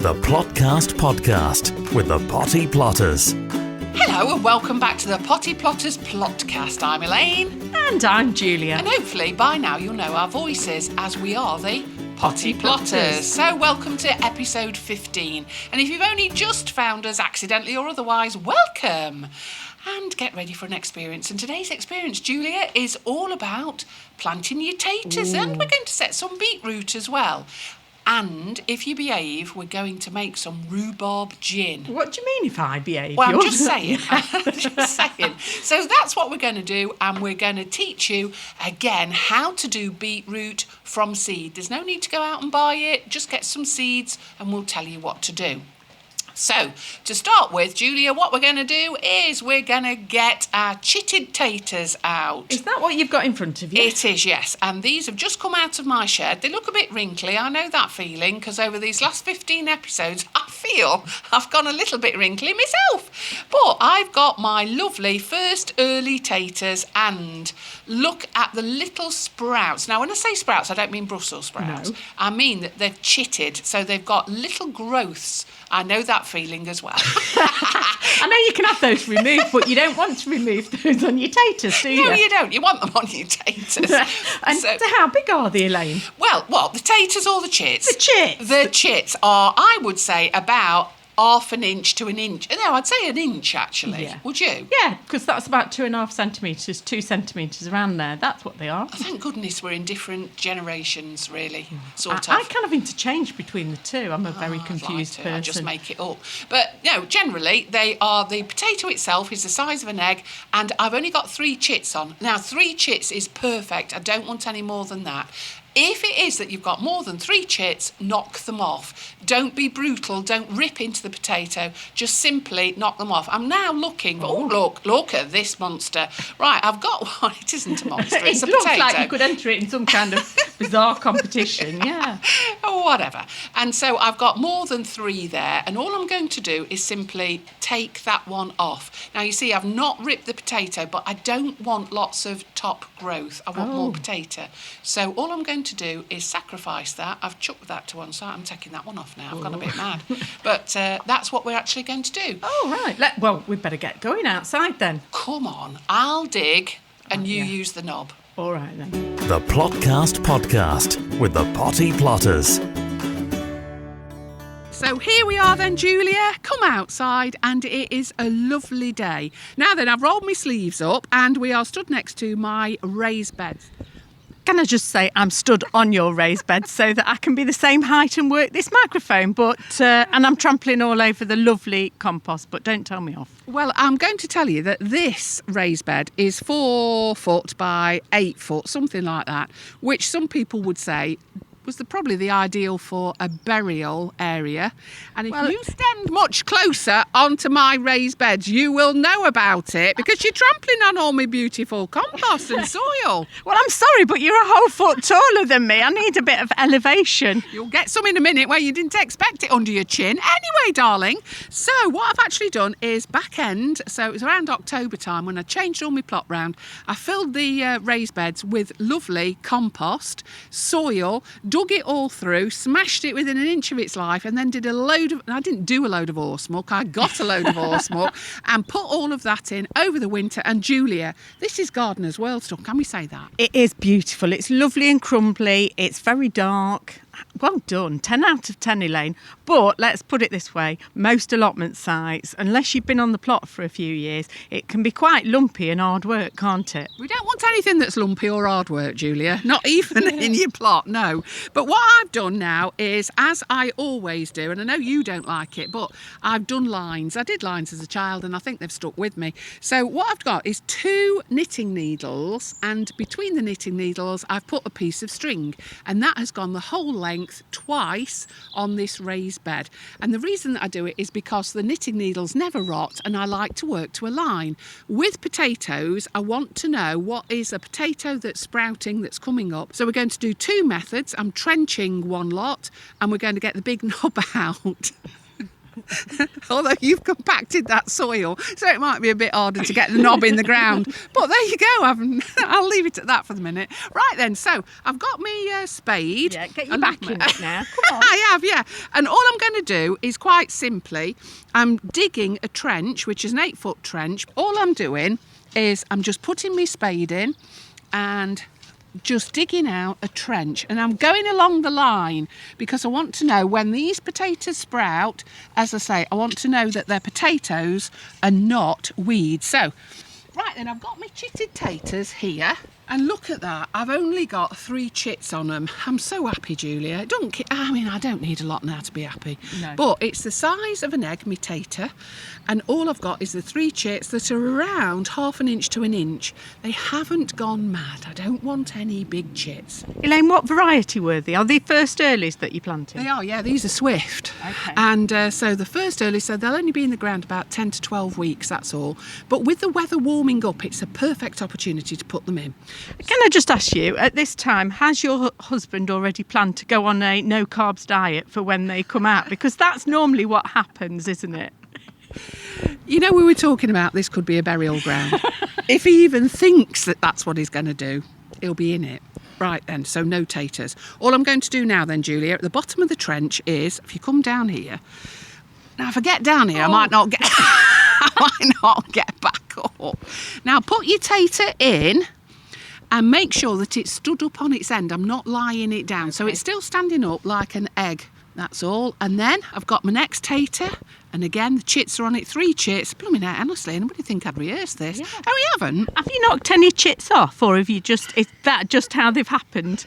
The Plotcast podcast with the Potty Plotters. Hello and welcome back to the Potty Plotters Plotcast. I'm Elaine. And I'm Julia. And hopefully by now you'll know our voices as we are the Potty Plotters. So welcome to episode 15. And if you've only just found us accidentally or otherwise, welcome. And get ready for an experience. And today's experience, Julia, is all about planting your taters. And we're going to set some beetroot as well. And if you behave, we're going to make some rhubarb gin. What do you mean if I behave? Well, I'm just saying. So that's what we're going to do. And we're going to teach you, again, how to do beetroot from seed. There's no need to go out and buy it. Just get some seeds and we'll tell you what to do. So, to start with, Julia, what we're going to do is we're going to get our chitted taters out. Is that what you've got in front of you? It is, yes. And these have just come out of my shed. They look a bit wrinkly. I know that feeling because over these last 15 episodes, I feel I've gone a little bit wrinkly myself. But I've got my lovely first early taters and look at the little sprouts. Now, when I say sprouts, I don't mean Brussels sprouts. No. I mean that they've chitted, so they've got little growths. I know that feeling as well. I know you can have those removed, but you don't want to remove those on your taters, do you? No, you don't. You want them on your taters. And so how big are they, Elaine? Well, what, the taters or the chits? The chits. The chits are, I would say, about half an inch to an inch. No, I'd say an inch, actually. Yeah. Would you? Yeah, because that's about 2.5 centimetres, 2 centimetres around there. That's what they are. Thank goodness we're in different generations, really, sort I of. kind of interchange between the two. I'm a very confused person. I just make it up. But no, generally, they are, the potato itself is the size of an egg, and I've only got 3 chits on. Now, 3 chits is perfect. I don't want any more than that. If it is that you've got more than 3 chits, knock them off. Don't be brutal. Don't rip into the potato. Just simply knock them off. I'm now looking. Oh, look at this monster. Right, I've got one. It isn't a monster. It's a It looks potato. like you could enter it in some kind of bizarre competition, yeah. Or whatever. And so I've got more than 3 there. And all I'm going to do is simply take that one off. Now, you see, I've not ripped the potato, but I don't want lots of top growth. I want more potato. So all I'm going to do is sacrifice that. I've chucked that to one side. I'm taking that one off now. I've gone a bit mad. But that's what we're actually going to do. Oh, right. Well, we'd better get going outside then. Come on. I'll dig and you use the knob. All right then. The Plotcast podcast with the Potty Plotters. So here we are then, Julia. Come outside and it is a lovely day. Now then, I've rolled my sleeves up and we are stood next to my raised beds. Can I just say I'm stood on your raised bed so that I can be the same height and work this microphone, and I'm trampling all over the lovely compost, but don't tell me off. Well, I'm going to tell you that this raised bed is 4 foot by 8 foot, something like that, which some people would say was probably the ideal for a burial area. And if you stand much closer onto my raised beds, you will know about it because you're trampling on all my beautiful compost and soil. Well, I'm sorry, but you're a whole foot taller than me. I need a bit of elevation. You'll get some in a minute where you didn't expect it under your chin. Anyway, darling, so what I've actually done is back end, so it was around October time when I changed all my plot round, I filled the raised beds with lovely compost, soil, dug it all through, smashed it within an inch of its life, and then did I didn't do a load of horse muck, I got a load of horse muck and put all of that in over the winter. And Julia, this is Gardener's World stuff, can we say that? It is beautiful. It's lovely and crumbly. It's very dark. Well done. 10 out of 10, Elaine. But let's put it this way. Most allotment sites, unless you've been on the plot for a few years, it can be quite lumpy and hard work, can't it? We don't want anything that's lumpy or hard work, Julia. Not even in your plot, no. But what I've done now is, as I always do, and I know you don't like it, but I've done lines. I did lines as a child and I think they've stuck with me. So what I've got is 2 knitting needles, and between the knitting needles I've put a piece of string, and that has gone the whole length twice on this raised bed. And the reason that I do it is because the knitting needles never rot and I like to work to a line. With potatoes, I want to know what is a potato that's sprouting, that's coming up. So we're going to do 2 methods. I'm trenching one lot and we're going to get the big knob out. Although you've compacted that soil, so it might be a bit harder to get the knob in the ground. But there you go. I'll leave it at that for the minute. Right then, so I've got my spade. Yeah, get your back in it now. Come on. I have, yeah. And all I'm going to do is quite simply, I'm digging a trench, which is an 8-foot trench. All I'm doing is I'm just putting my spade in and just digging out a trench, and I'm going along the line because I want to know when these potatoes sprout, as I say, I want to know that they're potatoes and not weeds. So, right then, I've got my chitted taters here, and look at that, I've only got 3 chits on them. I'm so happy, Julia. I don't need a lot now to be happy. No. But it's the size of an egg, my tater, and all I've got is the 3 chits that are around 1/2 inch to 1 inch. They haven't gone mad. I don't want any big chits. Elaine, what variety were they? Are they first earlies that you planted? They are, yeah, these are Swift. Okay. And so the first early, so they'll only be in the ground about 10 to 12 weeks, that's all. But with the weather warming up, it's a perfect opportunity to put them in. Can I just ask you, at this time, has your husband already planned to go on a no-carbs diet for when they come out? Because that's normally what happens, isn't it? You know, we were talking about this could be a burial ground. If he even thinks that that's what he's going to do, he'll be in it. Right then, so no taters. All I'm going to do now then, Julia, at the bottom of the trench is, if you come down here, now if I get down here, I might not get back up. Now put your tater in and make sure that it's stood up on its end. I'm not lying it down. So it's still standing up like an egg. That's all. And then I've got my next tater. And again, the chits are on it. 3 chits. Blooming out, honestly. Anybody think I'd rehearsed this? Yeah. Oh, we haven't? Have you knocked any chits off, or have you is that just how they've happened?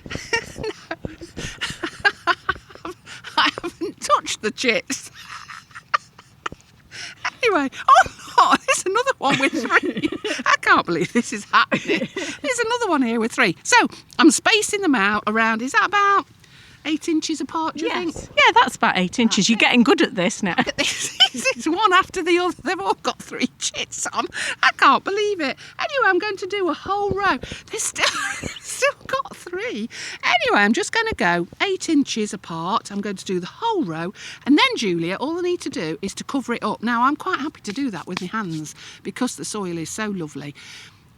I haven't touched the chits. Anyway, oh no, there's another one with 3. I can't believe this is happening. There's another one here with 3. So I'm spacing them out around, is that about 8 inches apart, do you think? Yeah, that's about 8 inches. You're getting good at this now. This is one after the other. They've all got 3 chits on. I can't believe it. Anyway, I'm going to do a whole row. They've still got 3. Anyway, I'm just going to go 8 inches apart. I'm going to do the whole row. And then, Julia, all I need to do is to cover it up. Now, I'm quite happy to do that with my hands because the soil is so lovely.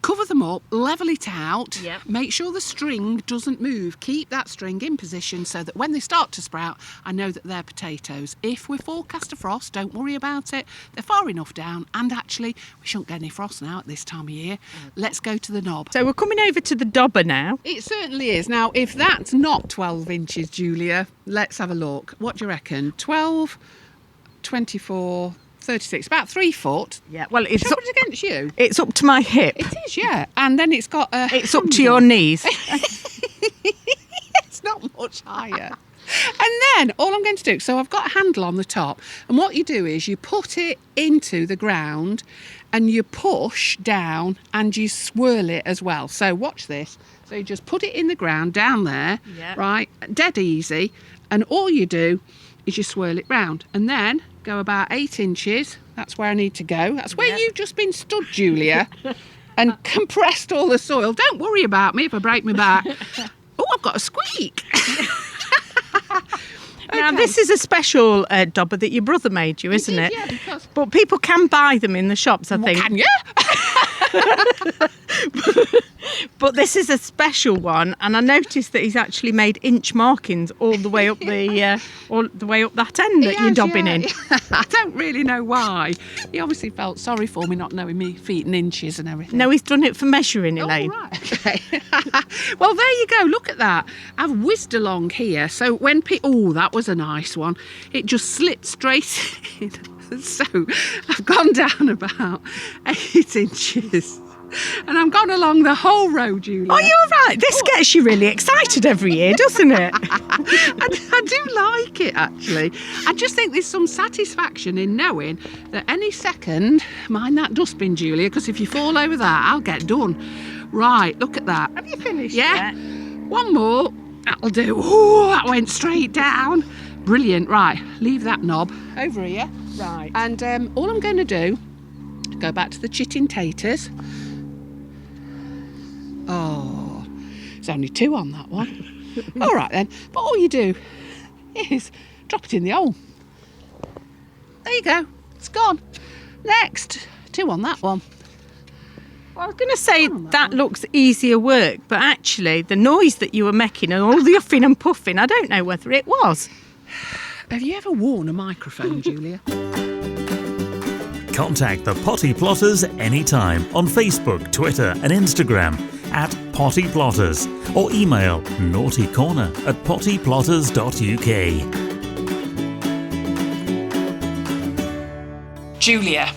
Cover them up, level it out, make sure the string doesn't move. Keep that string in position so that when they start to sprout, I know that they're potatoes. If we're forecast a frost, don't worry about it. They're far enough down, and actually, we shouldn't get any frost now at this time of year. Let's go to the knob. So we're coming over to the dobber now. It certainly is. Now, if that's not 12 inches, Julia, let's have a look. What do you reckon? 12, 24... 36, about 3 foot. Yeah, well, it's up against you. It's up to my hip. It is, yeah. And then it's got a It's up to your knees. It's not much higher. And then all I'm going to do, so I've got a handle on the top, and what you do is you put it into the ground and you push down and you swirl it as well. So watch this. So you just put it in the ground down there, right, dead easy, and all you do is you swirl it round, and then go about 8 inches. That's where I need to go. That's where you've just been stood, Julia, and compressed all the soil. Don't worry about me if I break my back. Oh, I've got a squeak. Now, this is a special dobber that your brother made you, isn't it? Yeah, because... But people can buy them in the shops, I think. Can you? But this is a special one, and I noticed that he's actually made inch markings all the way up all the way up that end that you're dobbing in. I don't really know why. He obviously felt sorry for me not knowing me feet and inches and everything. No, he's done it for measuring, Elaine. Oh, right. Okay. Well, there you go. Look at that. I've whizzed along here. So when oh, that was a nice one. It just slipped straight in. So I've gone down about 8 inches. And I've gone along the whole row, Julia. Oh, you're right. This gets you really excited every year, doesn't it? I do like it, actually. I just think there's some satisfaction in knowing that any second, mind that dustbin, Julia, because if you fall over that, I'll get done. Right, look at that. Have you finished yet? yet? One more. That'll do. Oh, that went straight down. Brilliant. Right, leave that knob over here. Right. And all I'm going to do, go back to the chitting taters. Oh, there's only 2 on that one. All right then. But all you do is drop it in the hole. There you go. It's gone. Next. 2 on that one. Well, I was going to say that looks easier work, but actually the noise that you were making and all the huffing and puffing, I don't know whether it was. Have you ever worn a microphone, Julia? Contact the Potty Plotters anytime on Facebook, Twitter and Instagram at Potty Plotters or email naughtycorner@pottyplotters.uk. Julia,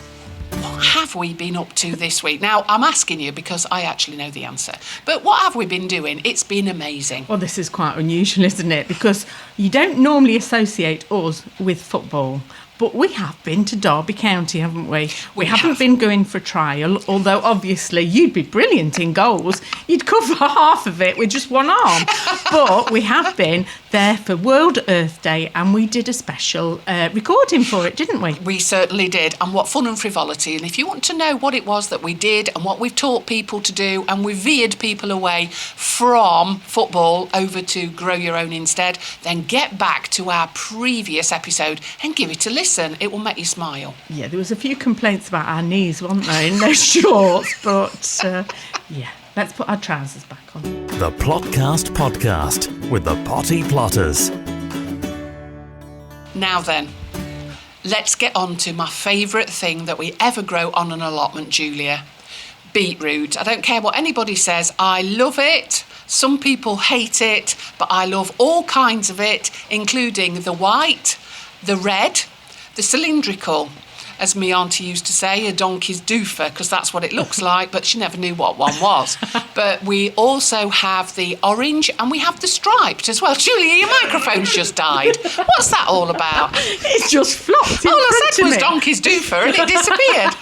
what have we been up to this week? Now, I'm asking you because I actually know the answer. But what have we been doing? It's been amazing. Well, this is quite unusual, isn't it? Because you don't normally associate us with football. But we have been to Derby County, haven't we? We haven't been going for trial, although obviously you'd be brilliant in goals. You'd cover half of it with just one arm. But we have been there for World Earth Day and we did a special recording for it, didn't we? We certainly did. And what fun and frivolity. And if you want to know what it was that we did and what we've taught people to do, and we veered people away from football over to grow your own instead, then get back to our previous episode and give it a listen. It will make you smile. Yeah, there was a few complaints about our knees, weren't there, in those shorts, but yeah, let's put our trousers back on. The Plotcast Podcast with the Potty Plotters. Now then, let's get on to my favourite thing that we ever grow on an allotment, Julia. Beetroot. I don't care what anybody says, I love it. Some people hate it, but I love all kinds of it, including the white, the red, the cylindrical, as me auntie used to say, a donkey's doofer, because that's what it looks like, but she never knew what one was. But we also have the orange and we have the striped as well. Julia, your microphone's just died. What's that all about? It's just flopped in All I front said of was me. donkey's doofer and it disappeared.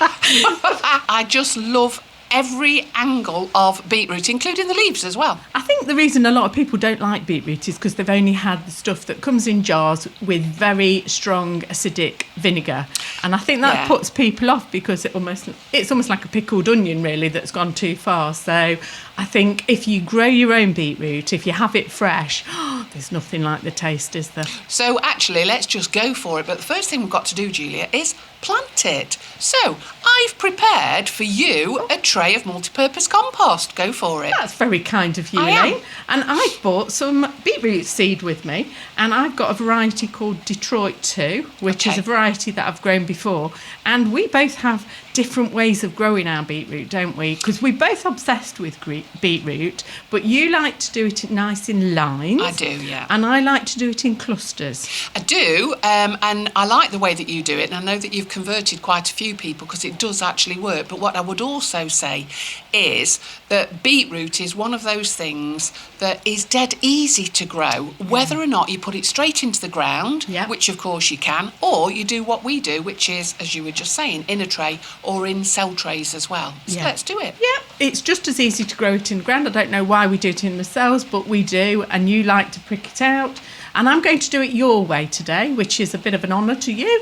I just love every angle of beetroot, including the leaves as well. I think the reason a lot of people don't like beetroot is because they've only had the stuff that comes in jars with very strong acidic vinegar, and I think that puts people off because it's almost like a pickled onion really that's gone too far. So I think if you grow your own beetroot, if you have it fresh, there's nothing like the taste, is there? So actually, let's just go for it. But the first thing we've got to do, Julia, is plant it. So I've prepared for you a tray of multi-purpose compost. Go for it. That's very kind of you, I Elaine. am. And I've bought some beetroot seed with me, and I've got a variety called Detroit 2, which is a variety that I've grown before. And we both have different ways of growing our beetroot, don't we? Because we're both obsessed with beetroot, but you like to do it nice in lines. I do, yeah. And I like to do it in clusters. I do, and I like the way that you do it, and I know that you've converted quite a few people because it does actually work. But what I would also say is that beetroot is one of those things that is dead easy to grow, whether or not you put it straight into the ground, which of course you can, or you do what we do, which is, as you were just saying, in a tray or in cell trays as well. So let's do it. Yeah, it's just as easy to grow it in the ground. I don't know why we do it in the cells, but we do, and you like to prick it out. And I'm going to do it your way today, which is a bit of an honour to you.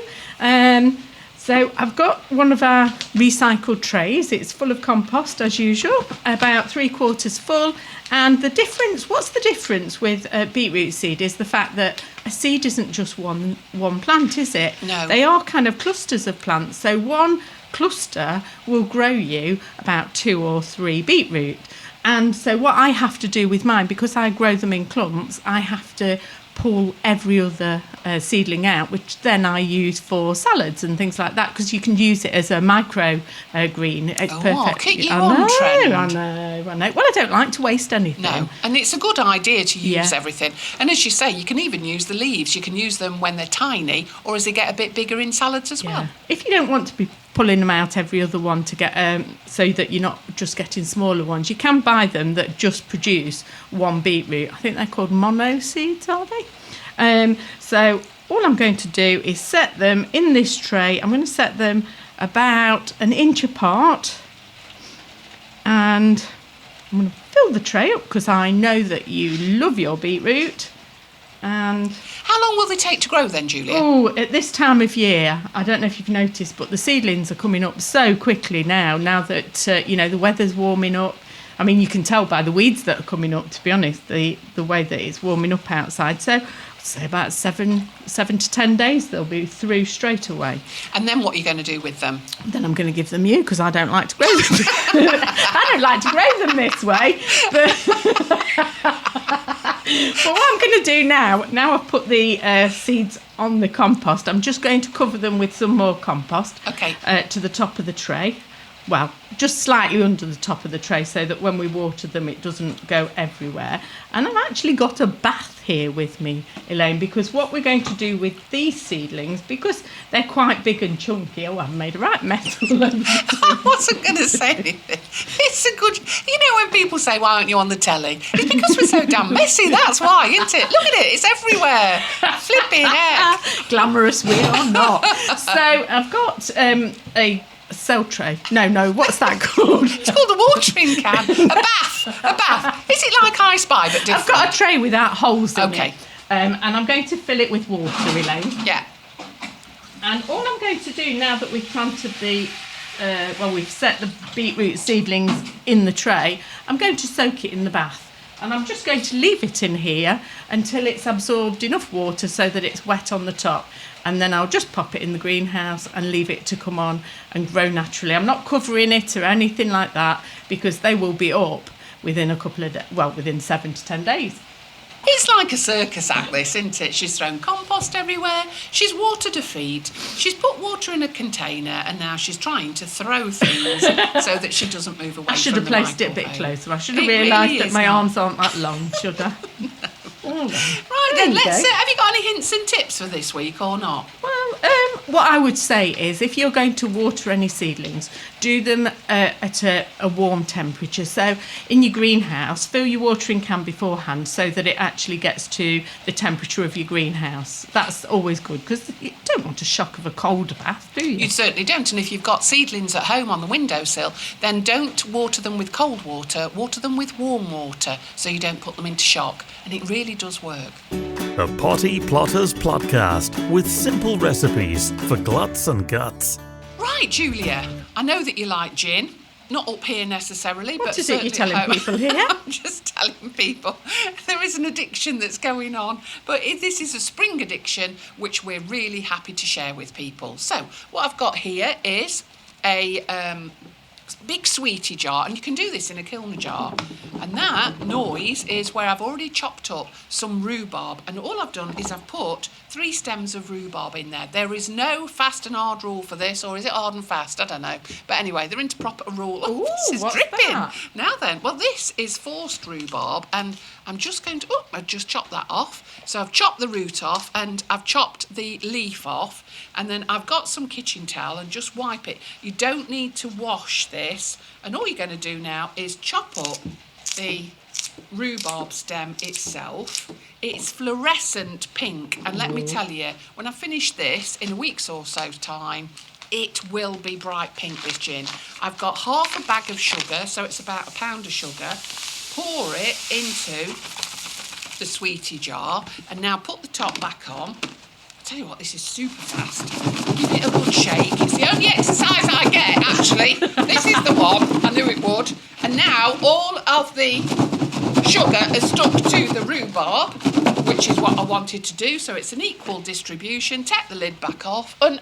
So I've got one of our recycled trays. It's full of compost as usual, about 3/4 full. And the difference, what's the difference with beetroot seed is the fact that a seed isn't just one plant, is it? No. They are kind of clusters of plants. So one cluster will grow you about 2 or 3 beetroot. And so what I have to do with mine, because I grow them in clumps, I have to pull every other seedling out, which then I use for salads and things like that, because you can use it as a micro green. It's perfect. Keep you on trend. I know. Well, I don't like to waste anything. No, and it's a good idea to use everything. And as you say, you can even use the leaves. You can use them when they're tiny, or as they get a bit bigger in salads as well. If you don't want to be pulling them out every other one to get so that you're not just getting smaller ones, you can buy them that just produce one beetroot. I think they're called mono seeds, are they? So all I'm going to do is set them in this tray. I'm going to set them about 1 inch apart, and I'm going to fill the tray up because I know that you love your beetroot. And how long will they take to grow then, Julia? Oh, at this time of year, I don't know if you've noticed, but the seedlings are coming up so quickly now that, the weather's warming up. I mean, you can tell by the weeds that are coming up, to be honest, the way that it's warming up outside. So say about 7 to 10 days they'll be through straight away. And then what are you going to do with them? Then I'm going to give them you, because I don't like to grow them. I don't like to grow them this way. But what I'm going to do now I've put the seeds on the compost, I'm just going to cover them with some more compost to the top of the tray. Well, just slightly under the top of the tray, so that when we water them it doesn't go everywhere. And I've actually got a bath here with me, Elaine, because what we're going to do with these seedlings, because they're quite big and chunky, I've made a right mess all over. I wasn't going to say anything. It's a good... You know when people say, why aren't you on the telly? It's because we're so damn messy, that's why, isn't it? Look at it, it's everywhere. Flipping heck. Glamorous we are not. So I've got a cell tray. No, what's that called? It's called a watering can. A bath. Is it like I Spy but different? I've got a tray without holes in it. Okay. And I'm going to fill it with water, Elaine. Yeah. And all I'm going to do now that we've planted we've set the beetroot seedlings in the tray, I'm going to soak it in the bath. And I'm just going to leave it in here until it's absorbed enough water so that it's wet on the top. And then I'll just pop it in the greenhouse and leave it to come on and grow naturally. I'm not covering it or anything like that, because they will be up within within 7 to 10 days. It's like a circus act, this, isn't it? She's thrown compost everywhere, she's watered her feet, she's put water in a container, and now she's trying to throw things so that she doesn't move away from the I should have placed it a bit closer. I should have realised that my arms aren't that long, should I? Right then, have you got any hints and tips for this week or not? Well, what I would say is, if you're going to water any seedlings, do them at a warm temperature. So in your greenhouse, fill your watering can beforehand so that it actually gets to the temperature of your greenhouse. That's always good, because you don't want a shock of a cold bath, do you? You certainly don't. And if you've got seedlings at home on the windowsill, then don't water them with cold water, water them with warm water so you don't put them into shock. And it really does work. The Potty Plotters Podcast, with simple recipes for gluts and guts. Right, Julia, I know that you like gin. Not up here necessarily, what but is it you're telling people here? I'm just telling people there is an addiction that's going on, but this is a spring addiction which we're really happy to share with people. So what I've got here is a big sweetie jar, and you can do this in a kiln jar, and that noise is where I've already chopped up some rhubarb, and all I've done is I've put 3 stems of rhubarb in there. There is no fast and hard rule for this, or is it hard and fast? I don't know, but anyway, they're into proper rule. Ooh, this is what's dripping. that? Now then, well, this is forced rhubarb, and I'm just going to I just chopped that off. So I've chopped the root off, and I've chopped the leaf off, and then I've got some kitchen towel and just wipe it. You don't need to wash this, and all you're going to do now is chop up the rhubarb stem itself. It's fluorescent pink, and let me tell you, when I finish this in a week's or so's time, it will be bright pink, this gin. I've got half a bag of sugar, so it's about a pound of sugar. Pour it into the sweetie jar, and now put the top back on. Tell you what, this is super fast. Give it a good shake. It's the only exercise I get, actually. This is the one. I knew it would. And now all of the sugar is stuck to the rhubarb, which is what I wanted to do. So it's an equal distribution. Take the lid back off, and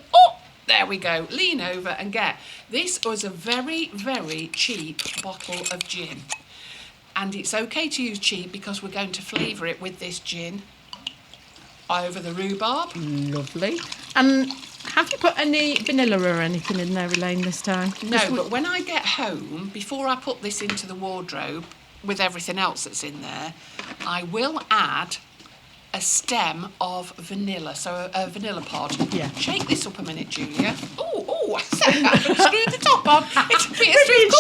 there we go. Lean over and get. This was a very, very cheap bottle of gin. And it's okay to use cheap because we're going to flavour it with this gin over the rhubarb. Lovely. And have you put any vanilla or anything in there, Elaine, this time? No, but when I get home, before I put this into the wardrobe with everything else that's in there, I will add a stem of vanilla, so a vanilla pod. Yeah. Shake this up a minute, Julia. I said that. Screw the top on. It's being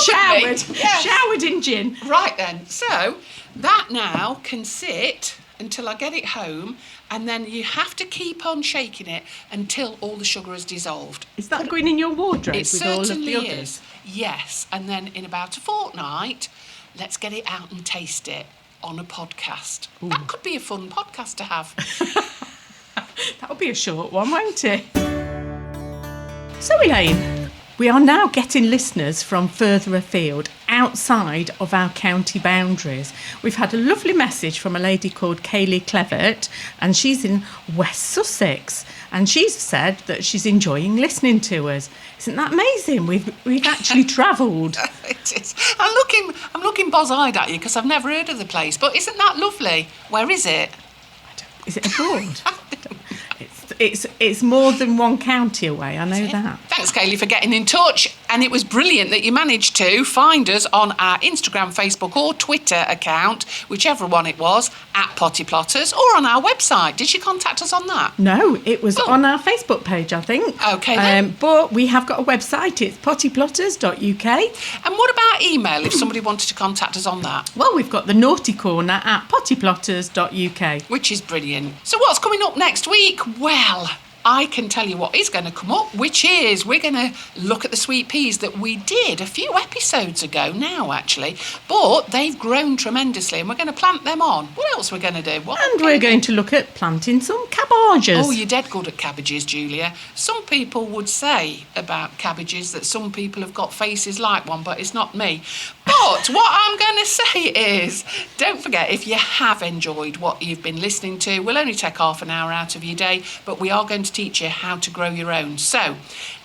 showered in gin. Right then, so that now can sit until I get it home, and then you have to keep on shaking it until all the sugar is dissolved. Is that going in your wardrobe It with all of certainly the others? is. Yes, and then in about a fortnight, let's get it out and taste it on a podcast. Ooh. That could be a fun podcast to have. That'll be a short one, won't it? So, Elaine, we are now getting listeners from further afield outside of our county boundaries. We've had a lovely message from a lady called Kaylee Clevert, and she's in West Sussex, and she's said that she's enjoying listening to us. Isn't that amazing? We've actually travelled. It is. I'm looking boz-eyed at you because I've never heard of the place. But isn't that lovely? Where is it? Is it abroad? It's more than one county away, I know that. Thanks, Kaylee, for getting in touch. And it was brilliant that you managed to find us on our Instagram, Facebook or Twitter account, whichever one it was, at Potty Plotters, or on our website. Did you contact us on that? No, it was on our Facebook page, I think. OK, then. But we have got a website. It's pottyplotters.uk. And what about email, if somebody wanted to contact us on that? Well, we've got the naughty corner at pottyplotters.uk. Which is brilliant. So what's coming up next week? Well, I can tell you what is going to come up, which is we're going to look at the sweet peas that we did a few episodes ago now, actually. But they've grown tremendously and we're going to plant them on. What else we're going to do? We're going to look at planting some cabbages. Oh, you're dead good at cabbages, Julia. Some people would say about cabbages that some people have got faces like one, but it's not me. But what I'm going to say is, don't forget, if you have enjoyed what you've been listening to, we'll only take half an hour out of your day, but we are going to teach you how to grow your own. So,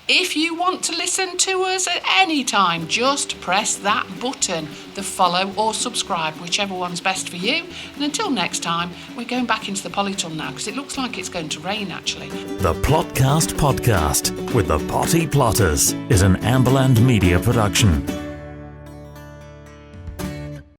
if you want to listen to us at any time, just press that button, the follow or subscribe, whichever one's best for you. And until next time, we're going back into the polytunnel now because it looks like it's going to rain, actually. The Plotcast Podcast with the Potty Plotters is an Amberland Media production.